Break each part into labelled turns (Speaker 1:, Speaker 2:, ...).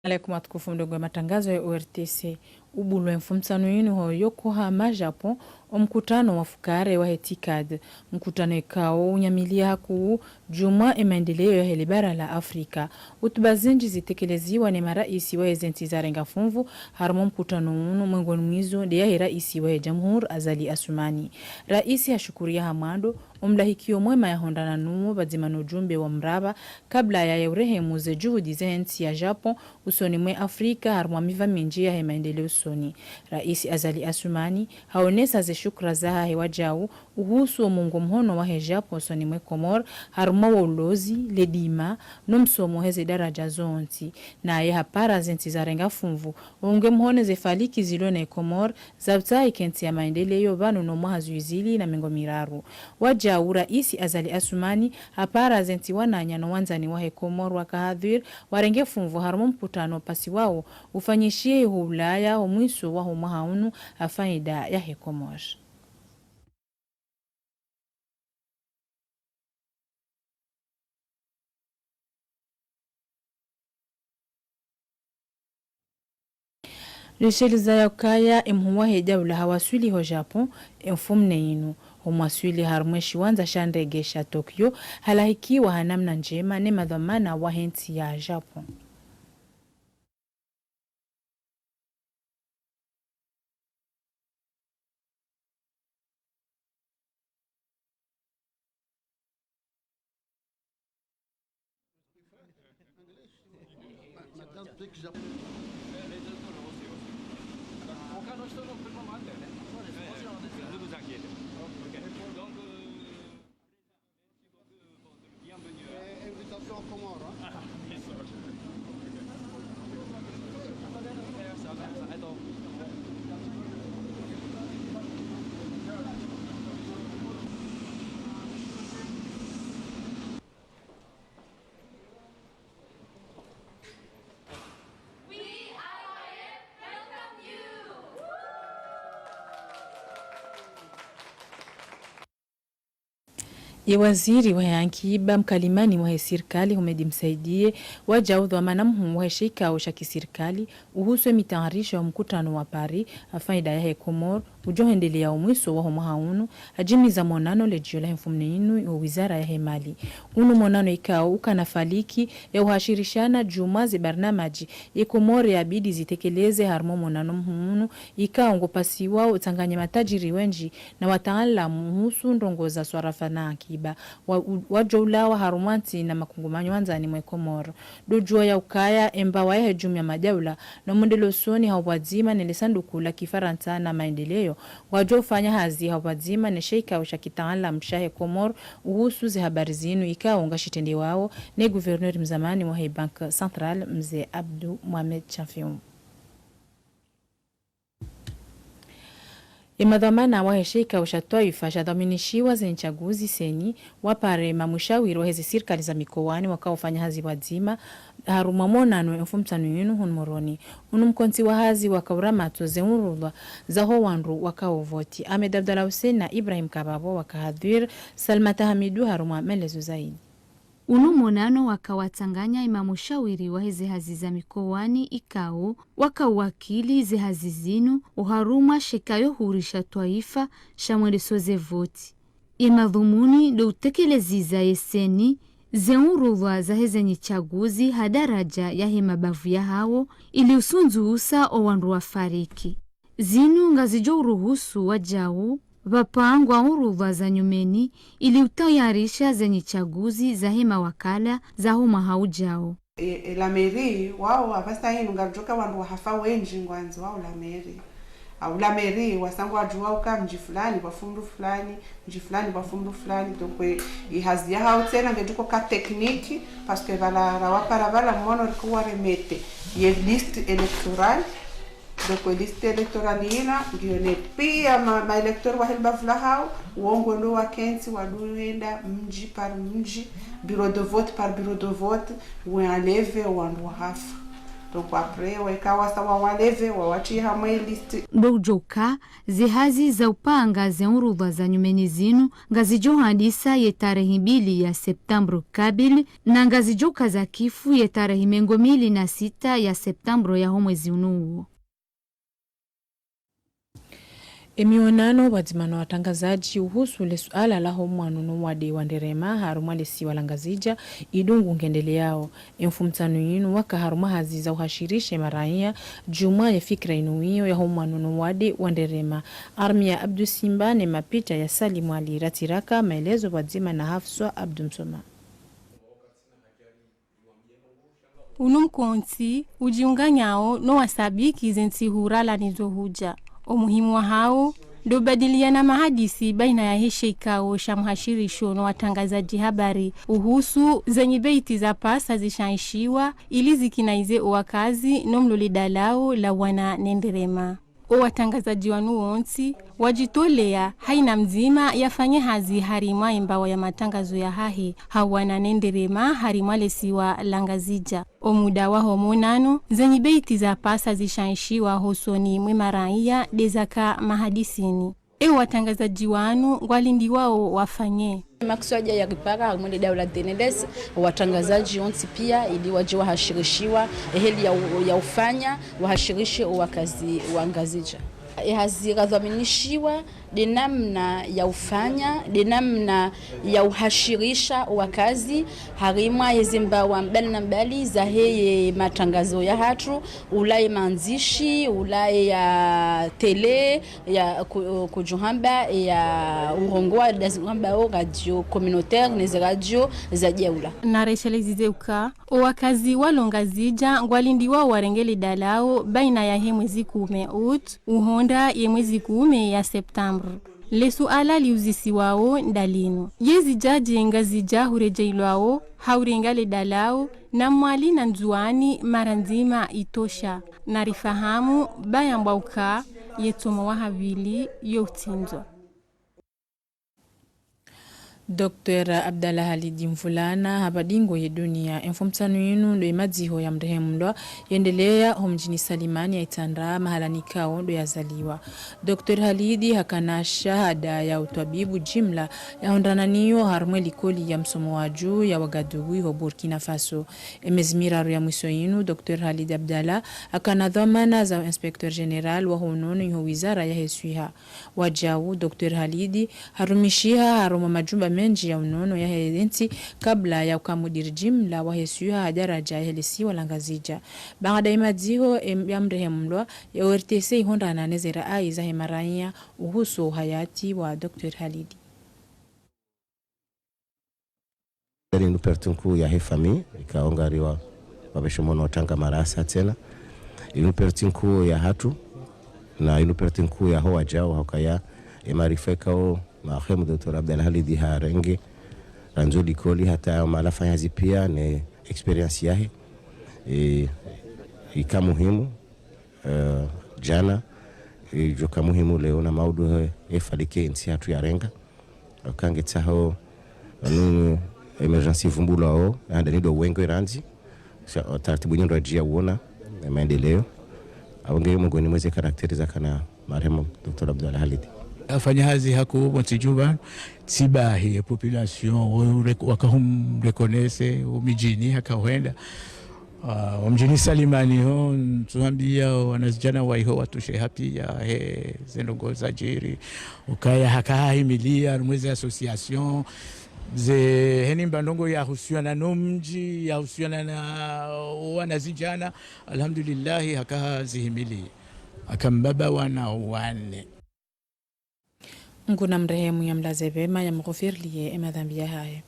Speaker 1: Alaikum atukufu mdogo wa matangazo ya ORTC ubulwe mfumsano yinu ho Yokohama Japan mkutano wa fukare wa hetikad mkutano ikao unyamilia haku juma maendeleo ya helibara la Afrika utubazinji zitekelezwa ni maraisi wa ezenti za Rengafumvu harmo mkutano unu mwengoni mwizo ndiye raisi wa Jamhur Azali Assoumani raisi hashukuria hamando umlahikio mwema ya hondana numo bazimano jumbe wa mraba kabla ya eurehemu ze juhudi zenti ya Japan usoni mwe Afrika harmo miva minji ya maendeleo usoni. Raisi Azali Assoumani haonesa ze shukra zaha hewa jau uhusu wa mungu mhono wa Japan usoni mwe Komor harmo wa ulozi ledima numsomo heze daraja zonti na ye hapara zenti za Rengafumvu unge mhone ze faliki zilone Komor zabta ikenti ya maendeleo banu no mwahazuizili na mengo miraru wajau raisi Azali Assoumani hapara zenti wananya no wanzani wa Komor wakahadhir Warengefumvu harmo mputano pasi wao ufanyishie hulaya mwiso wa mahaunu afaida ya Komor. Lisheliza ya kaya imhuwahe jawla hawaswili ho Japan mfumne inu umwaswili harumweshi wanza shandegesha Tokyo halahikiwa hanamna njema ne madhamana wa henti ya Japan. Ye waziri wa yankiba mkalimani wa serikali humedi msaidie wajaudhu wa manamu wa shika wa kisirikali uhuswe mitaharisha wa mkutano wa Paris afaida ya Komor ujohendele ya umwiso wa mahaunu ajimiza monano lejiola mfumne inu wa wizara ya Mali unu monano ikao ukanafaliki ya uhashirishana jumazi barnamaji ya Komor ya bidi zitekeleze harmo monano mhunu ikao ngopasi wao utanganye matajiri wenji na wataala muhusu ndongoza swarafana akiba wajoula wa harumanti na makungumanyo wanzani mwe Komoro dojua ya ukaya embawa ya hejumi ya majaula na mwendelo soni hawadzima nile sanduku la kifaranta na maendeleo wajua ufanya hazi hawadzima ne sheika usha kitaala mshahe Komoro uhusu zi habari zinu ika unga shitende wao ne guverneur mzamani wa Bank Central mze Abdou Mohamed Chafium. Imadhamana wa heshika ushataifa shadhaminishiwa za nchaguzi seni wapare mamushawiro hezi sirikali za mikoani wakaofanya hazi wadzima haruma monano mfumtanu yinu hunmoroni unumkonti wa hazi wakauramato zeunurulwa za howandu wakaovoti Ahmed Abdallah Hussein na Ibrahim Kababo wakahadhir Salmata Hamidu haruma melezo zaidi.
Speaker 2: Unu monano wakawatanganya imamushawiri wa heze hazi za mikoani ikao wakawakili ze hazi zinu uharuma shekayo hurisha twaifa shamwele soze voti. Imadhumuni do utekeleziza yeseni zeurulwa za heze nyichaguzi hadaraja ya mabavu ya hao ili usunzu usa owandu wa fariki. Zinu ngazijo uruhusu wajao vapangwa urulwa za nyumeni ili utayarisha zenye chaguzi za wakala za huma haujao.
Speaker 3: La mairie wao avasta hinu ngajoka wandu hafa wenji ngwanzi wao la mairie. Au la mairie wasangu wajua uka mji fulani wafundu fulani, mji fulani wafundu fulani donc ihazi ya hao tena ngejuko ka tekniki parce que vala rawapara vala mmono rikuwa remete ye liste électorale. Donc liste électorale ina ngione pia ma elector wa helbavula hao uongo ndo wa kensi waduenda mji par mji bureau de vote par bureau de vote wenaleve wandu hafa donc après wakawa sawa waleve wawachi hamwe list
Speaker 2: Bojoka zihazi za upanga zeurudha za nyumeni zinu ngazijo hadisa ye tarehe 2 ya Septembro kabili na ngazijoka za kifu ye tarehe 26 ya Septembro ya mwezi unuo.
Speaker 1: Emionano wadzimana watangazaji uhusu le suala la homwanu no wade wanderema harumwa lesi walangazija idungu ngendele yao mfumtano yinu waka harumwa haziza uhashirishe maraia juma ya fikra inuio ya homwanu no wade wanderema Armia Abdu Simba ne mapita ya Salimu Ali Ratiraka maelezo wadzima Hafswa Abdu Msoma.
Speaker 4: Unumkonti ujiunganyao no wasabiki zensi hurala nizohuja. Umuhimu wa hao ndo badiliana mahadisi baina ya heshikao shamhashirisho na watangazaji habari uhusu zenye beiti za pasa zishaishiwa ili zikinaize wakazi no mlolidalao la wana nenderema. Watangazaji wanu wonsi wajitolea haina mzima yafanye hazi harimwa imbawa ya matangazo ya hahe hawana nenderema harimwa lesiwa langazija. Omuda wa homonano zenye beiti za pasa zishaishiwa hosoni mwe maraia dezaka mahadisini. Watangazaji wanu walindi wao wafanye.
Speaker 5: Maksudi ya ripara mwende daula Denedes watangazaji onti pia ili waje wahashirishiwa heli ya ufanya wahashirishe wakazi wangazija. Hazira dhaminishiwa de namna ya ufanya, de namna ya uhashirisha wakazi harimwa yezimba wa mbali na mbali za heye matangazo ya hatu ulai manzishi ulai ya tele ya kujuhamba ya urongwa dazihamba o radio communautaire neze radio za jaula
Speaker 4: na reshelezize uka wakazi walongazija ngwalindi wao warengeli dalao baina ya he mwezi 10 ut uhonda ye mwezi 10 ya September. Lesu ala liuzisi wao ndalino. Yezi jaji ngazija hurejeilwao, haurengale dalao, na mwali na nzuani maranzima itosha. Narifahamu bayambauka yetomo wahavili yotinzo.
Speaker 1: Dr. Abdallah Halidi Mfulana habadingo ye dunia mfumtano yinu ndo imadziho ya mrehemu ndo yendelea homjini Salimani ya Itandra mahalani kao ndo yazaliwa. Dr. Halidi hakana shahada ya utwabibu jimla ya hondananiyo harumwe likoli ya msomo wa juu ya Wagadugu ho Burkina Faso. Emezimiraru ya mwiso yinu Dr. Halidi Abdallah hakana dhamana za Inspector General wa honono yuho wizara ya hesuiha. Wajawu Dr. Halidi harumishiha haruma majumba menji ya unono ya hedenti kabla ya ukamudiri jimla wa hesuha daraja ya helisi walangazija. Baada imadziho ya mrehemlwa ya ORTC honda na nezera aiza hemaranya uhusu hayati wa Dr. Halidi.
Speaker 6: Inu pertunku ya hefami ikaongariwa wabeshomono watanga marasa tena. Inu pertunku ya hatu na inu pertunku ya hoa jao hokaya emarifekao mahemu Dr. Abdallah Halidi harenge ranzoli koli hata malafanya zipia ne experience yahe ika muhimu jana joka muhimu leo na maudu efalike insi hatu ya renga kange taho anu emergency vumbula o anda nido wengo iranzi taratibu nyondo ajia uona maendeleo aonge mungoni mweze karakteriza kana marehemu Dr. Abdallah Halidi
Speaker 7: afanya hazi hako mtijuba tibahi population wakahum reconnaisse umijini hakaenda umjini Salimani ho tuambia wanazijana waiho watushe happy ya he zenongoza jiri ukaya hakahimilia mwezi association ze heni mbandongo ya husiana nomji ya husiana na wanazijana alhamdulillah hakazihimili akambaba wana wane
Speaker 1: nguna mrehemu ya mlazebema ya mghofirliye emadhambia haya.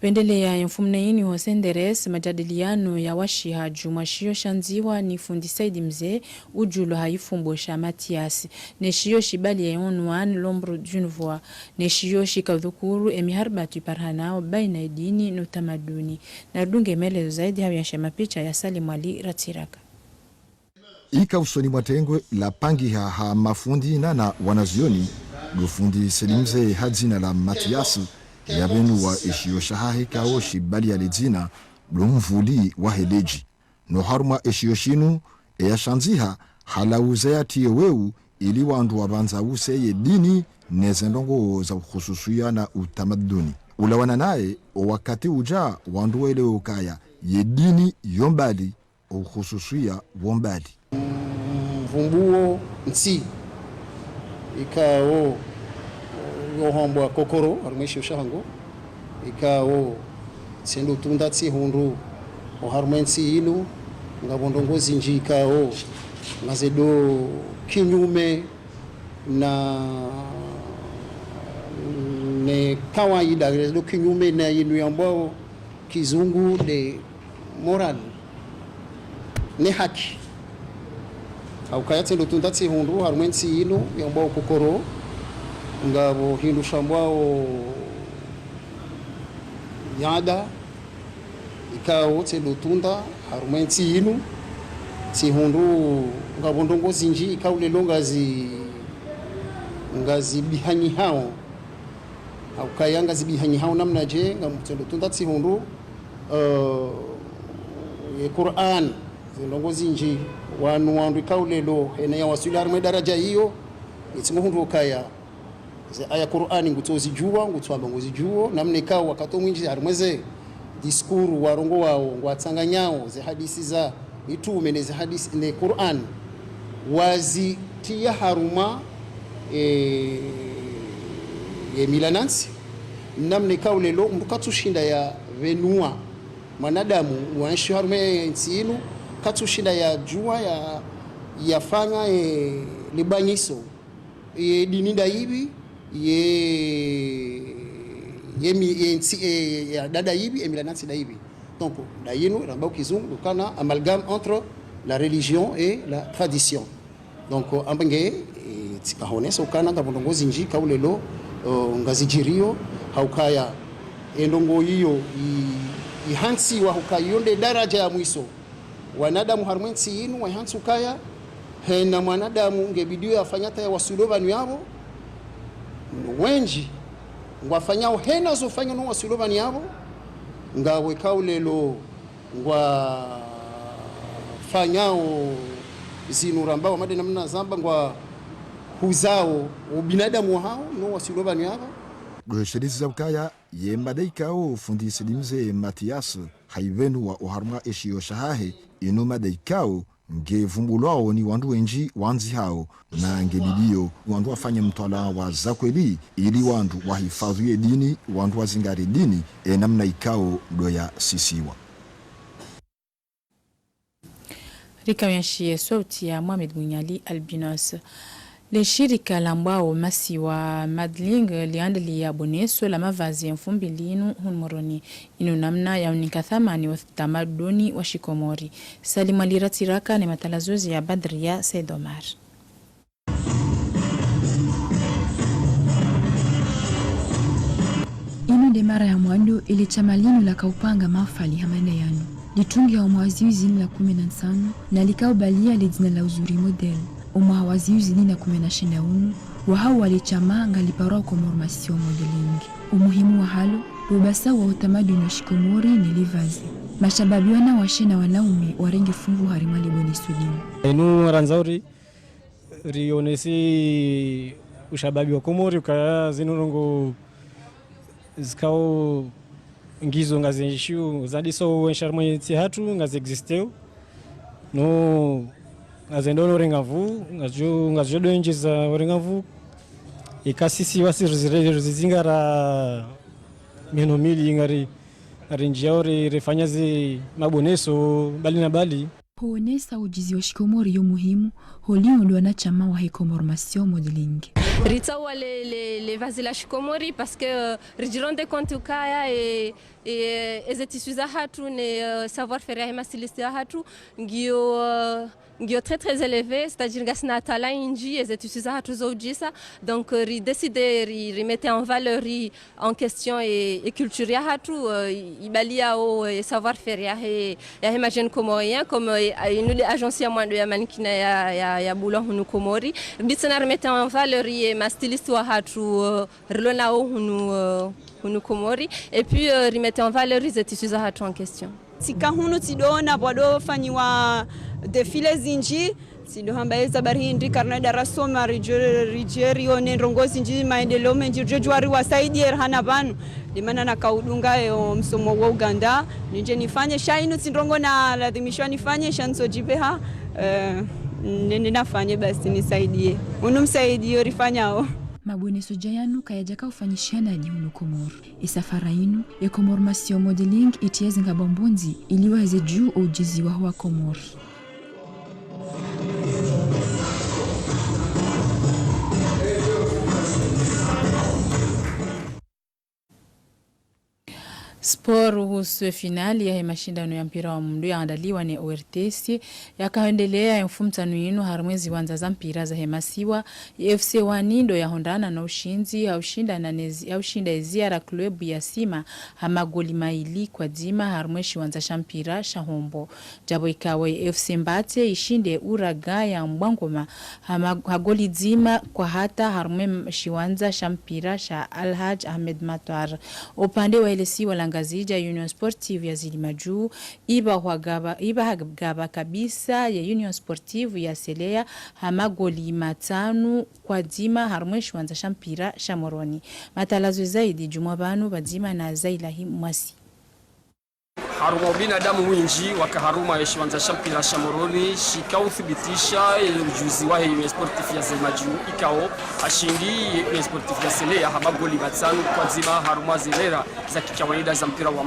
Speaker 1: Pendelea ya mfumneini hosenderes majadiliano ya washiha jumashio shanziwa ni fundi Saidi Mzee ujulo haifumbosha Matiasi. Neshio shibali ya onwan lombro junvwa. Neshio shikadhukuru emiharbatu parhanao baina edini no tamaduni. Nardunge mele zaidi hawa yashema picha ya Salimu Ali Ratiraka.
Speaker 8: Ika usoni mwatengwe la pangi ha mafundi na wanazioni Gufundi Selimze hadzina la Matiasi ya benu wa ishio shahahe kao shibali ya ledzina blomvuli wa heleji. no haruma eshiyoshinu eyashanziha halauze atiye weu ili wandu wabanza useye dini nezendongo za ukhususuya na utamaduni ulawana naye wakati uja wandu wele ukaya ye dini yombali ukhususuya wombali
Speaker 9: mvumbuo nsi ikao yohombo kokoro harumesho shahango ikao sendo tunda tsi hundu oharmensi ilu ngabondongozi njikao ngazedo kinyume na ne kawaida ngazedo kinyume na yinu ambao kizungu de moral ne haki au kayatse lutunda tsi hundu harmensi ilu ambao kokoro ngabo hindu shambao yada ikao tse lutunda harumenti inu tsi hundu ngabondongo zinji ikaule ngazi bihanyi hao au kayanga zibihanyi hao namna je ngamtse lutunda tsi hundu ye Qur'an zindongo zinji wandu ikaule lo ena ya wasula harumwe daraja hiyo itsingo hundu kaya aya Qur'ani ngutozijua ngutwamba ngozijua namna ikao wakato mwinji harumweze diskuru warongo wao ngwatsanganyao ze hadisi za mitume ne hadisi ne Qur'an wazitia haruma milanansi namne kaule lo mbukatushinda ya venua manadamu wanshi harume nsinu katushinda ya jua ya yafanya libanyiso dininda hivi ya dada hivi emilanansi da hivi donc dayinu rambao kizungu kana amalgame entre la religion et la tradition donc ambenge tsikahonesa ukana ngabondongozi nji kaulelo ngazijirio haukaya endongo hiyo ihansi wa hukayonde daraja ya mwiso wanadamu harmwensi inu wa ihansi ukaya hena mwanadamu ngebidio afanyata ya wasulovanu yabo wenji ngwafanyao hena zofanya no wasulovanu yabo ngawe kaulelo ngwa fanyao zinuramba wamade namna zamba ngwa huzao ubinadamu hao no wasilovanu yabo
Speaker 8: goshiriza ukaya yemadaikao fundisi limze Matias haivenu wa oharma eshiyo shahahe ino madaikao ngevumbulwao ni wandu wenji wanzi hao na ngebidio wandu wafanye mtwala wa zakweli ili wandu wahifadhuye dini wandu wazingari dini namna ikao doya sisiwa
Speaker 1: rikawyanshie sauti ya Mohamed Bunyali Albinos. Le shirika la mbao masi wa Madling liandalia boneso la mavazi ya mfumbilinu hunmoroni inu namna ya unikathamani wa tamaduni wa Shikomori. Salima Liratiraka ni matalazozi ya Badria Saidomar.
Speaker 10: Inu de mara ya mwando ili chamalinu la kaupanga mafali hamanda yanu. Litungi ya umawaziuzi ni la 15 na likao balia lidina la uzuri model. Umawaziuzi ni la 16 wahau walichama ngaliparwa komormasio modeling. Umuhimu wa halo, rubasa wa utamaduni wa Shikomori ni livazi. Mashababi wana washena wanaume warengi fungu harimali boni sudimu.
Speaker 11: Inu ranzauri rionesi ushababi wa Komori ukaya zinunungu zikao ngizo ngazinshiu zadiso wensharmwe tihatu ngazi existeu no ngazendono rengavu ngajodo nje za rengavu ikasisi wasiruzire zingara meno mili ngari arinjiauri refanyazi maboneso bali na bali
Speaker 10: Poonesa ujizi wa Shikomori yo muhimu holio ndo wanachama wa Hekomormasio modeling.
Speaker 12: Ritawa les vases la Shikomori parce que rijironde compte kaya et ezetisuza hatu ne savoir faire ya mastiliste hatu ngio très élevé, c'est-à-dire gasna tala inji ezetisuza hatu zojisa donc ri décider ri mettre en valeur en question et culture ya hatu ibalia au savoir faire ya imagine comorien comme nous les agences ya mwando ya manikina ya bulon hunu Komori bitana remettre en valeur ma styliste wa hatu rilona hunu Komori et puis remettre en valeur les tissus hatu en question.
Speaker 13: tikahunu tidona bwado fanyiwa defile zinji sido hambaeza bari hindi karna darasoma rijerio nendrongozi nji maendeleo menji jojwari wasaidi hana banu limana na kaudunga yo msomo wa Uganda nije nifanye shainu tindrongo na ladhimishwa nifanye shanso jibeha nende nafanye basi nisaidie unumsaidie rifanyao
Speaker 10: mabwene sojayanu kayajaka ufanyishana di hunu Komor isafara inu ya Komor Masio Modeling itieze nga bombonzi iliweze juu ujizi wa huwa Komor.
Speaker 1: Sport husu finali ya mashindano ya mpira wa mundu yaandaliwa ni ORTC yakaendelea ya mfumtano yinu harumwezi wanza za mpira za hemasiwa FC Wanindo ya hondana na ushinzi aushinda eziara klubu ya Sima hamagoli maili kwa dima harumweshi wanza shampira shahombo jabo ikawe FC Mbate ishinde Uraga ya Mbwangoma hagoli dima kwa hata harumweshi wanza shampira sha Alhaj Ahmed Matwar upande wa LC Walangazija Union Sportive ya Zilimajuu iba hagaba kabisa ya Union Sportive ya Selea hamagoli matanu kwa dima harumweshi wanza shampira shamoroni matalazo zaidi jumabanu badima na Zailahi Mwasi
Speaker 14: haruma binadamu winji wakaharuma yeshiwanza shampira shamoroni shikauthibitisha ujuzi wa Union Sportive ya Zilimajuu ikao ashindi Union Sportive ya Selea hamagoli matanu kwa dima haruma zilera za kikawaida za mpira wa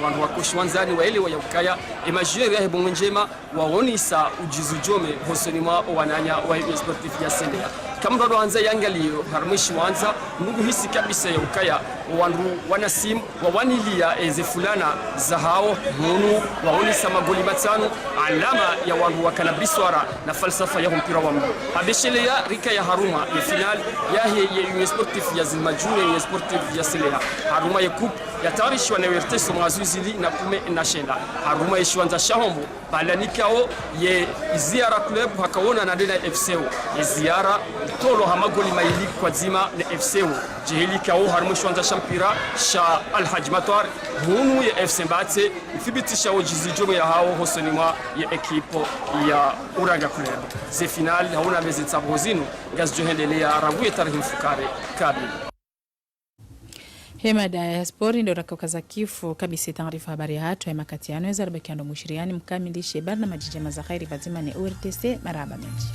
Speaker 14: mwandu wa kushwanzani wa ele wa yaukaya emajere ya hebongo njema waonisa ujuzi jome hosoni mwa wananya wa Union Sportive ya Selea kama ndo anza yangalio harumwishi wanza ndugu hisi kabisa yaukaya wandu wanasim wawanilia eze fulana za hao munu waonisa magoli matano alama ya wandu wakanabiswara na falsafa ya mpira wa mwandu habeshelea rika ya haruma ya final ya Union Sportive ya Zilimajuu ya Union Sportive ya Selea haruma ya kup ya tarishi wa newerteso mwazuzili na kume na shela haruma yeshiwanza shahombo balanikao ye ziara club hakaona na dena FCO ye ziara tolo hamagoli maili kwa zima na FCO jehili kao haruma yeshiwanza shampira sha Alhaj Matwar hunu ya FC Mbate ithibitisha ujizi jomo ya hao hosoni mwa ya ekipo ya Uraga club ze final hauna mezi tabozinu gaz johendelea rabuye tarihi mfukare kabili
Speaker 1: Hemada ya spori ndo rakokaza kifu kabisa taarifa habari hatu ya makatiano ya zarabekiano mushiriani mkamilishe barna majijema za khairi bazima ni ORTC maraba menji.